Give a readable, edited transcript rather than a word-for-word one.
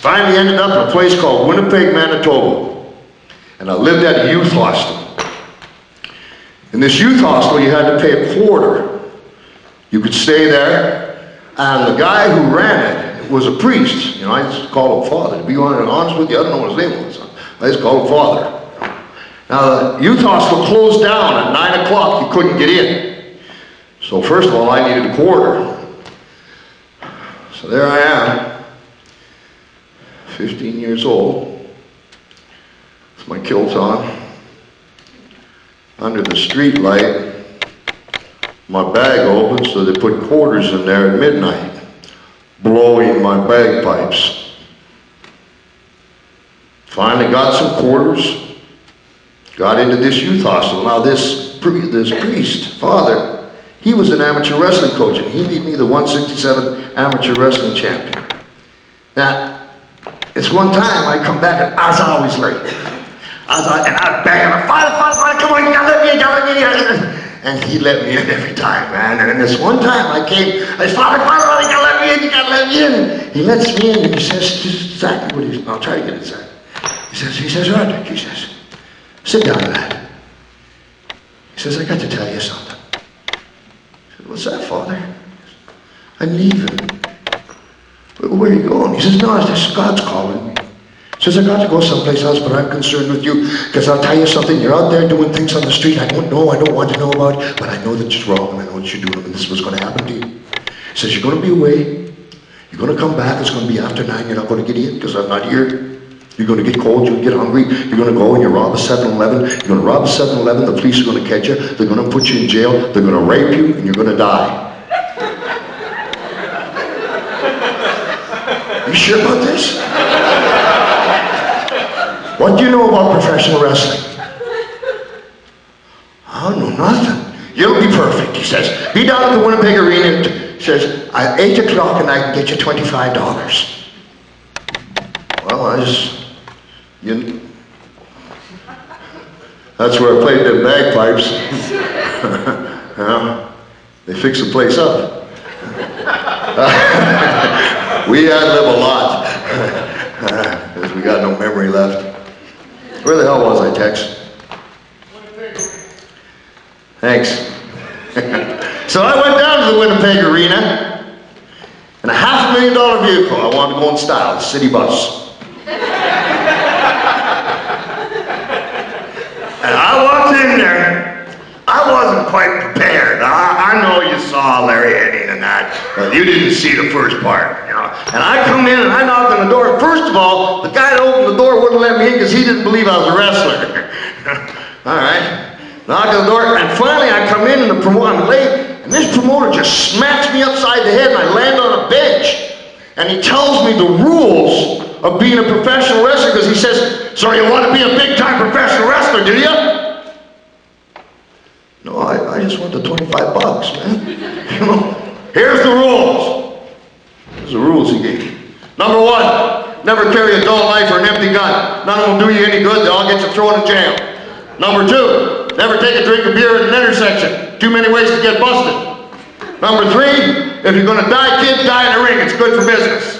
Finally ended up in a place called Winnipeg, Manitoba. And I lived at a youth hostel. In this youth hostel, you had to pay a quarter. You could stay there, and the guy who ran it was a priest. You know, I just call him Father. To be honest with you, I don't know what his name was. I just call him Father. Now, the youth hostel closed down at 9 o'clock. You couldn't get in. So first of all, I needed a quarter. So there I am, 15 years old, with my kilt on, under the street light. My bag opened, so they put quarters in there at midnight, blowing my bagpipes. Finally got some quarters, got into this youth hostel. Now this priest, Father, he was an amateur wrestling coach, and he made me the 167 amateur wrestling champion. Now, it's one time I come back, and I was always late. And I'd bang him, Father, come on, you gotta let me in. And he let me in every time, man. And this one time I came, I said, Father, you gotta let me in. He lets me in, and he says, just exactly what he's, I'll try to get it said. He says, Roddrick, he says, sit down, lad. He says, I got to tell you something. What's that, Father? I'm leaving. Where are you going? He says, no, it's just God's calling me. He says, I got to go someplace else, but I'm concerned with you, because I'll tell you something, you're out there doing things on the street I don't know, I don't want to know about, but I know that it's wrong, and I know that you're doing it, and this is what's going to happen to you. He says, you're going to be away, you're going to come back, it's going to be after 9, you're not going to get in, because I'm not here. You're going to get cold, you'll get hungry, you're going to go and you rob a 7-Eleven, you're going to rob a 7-Eleven, the police are going to catch you, they're going to put you in jail, they're going to rape you, and you're going to die. You sure about this? What do you know about professional wrestling? I don't know nothing. You'll be perfect, he says. Be down at the Winnipeg Arena, he says, at 8 o'clock and I can get you $25. Well, that's where I played the bagpipes. You know, they fixed the place up. We ad-lib a lot, because we got no memory left. Where the hell was I, Tex? Thanks. So I went down to the Winnipeg Arena in a $500,000 vehicle. I wanted to go in style, the city bus. And I walked in there, I wasn't quite prepared. I know you saw Larry Henning and that, but you didn't see the first part, you know. And I come in and I knocked on the door. First of all, the guy that opened the door wouldn't let me in because he didn't believe I was a wrestler. All right, knock on the door, and finally I come in and I'm late, and this promoter just smacks me upside the head and I land on a bench. And he tells me the rules of being a professional wrestler, because he says, so you want to be a big-time professional wrestler, do you? No, I just want the $25, man. You know, here's the rules. Here's the rules he gave me. Number 1, never carry a dull knife or an empty gun. None of them do you any good, they all get you thrown in jail. Number 2, never take a drink of beer at an intersection. Too many ways to get busted. Number 3, if you're going to die, kid, die in the ring. It's good for business.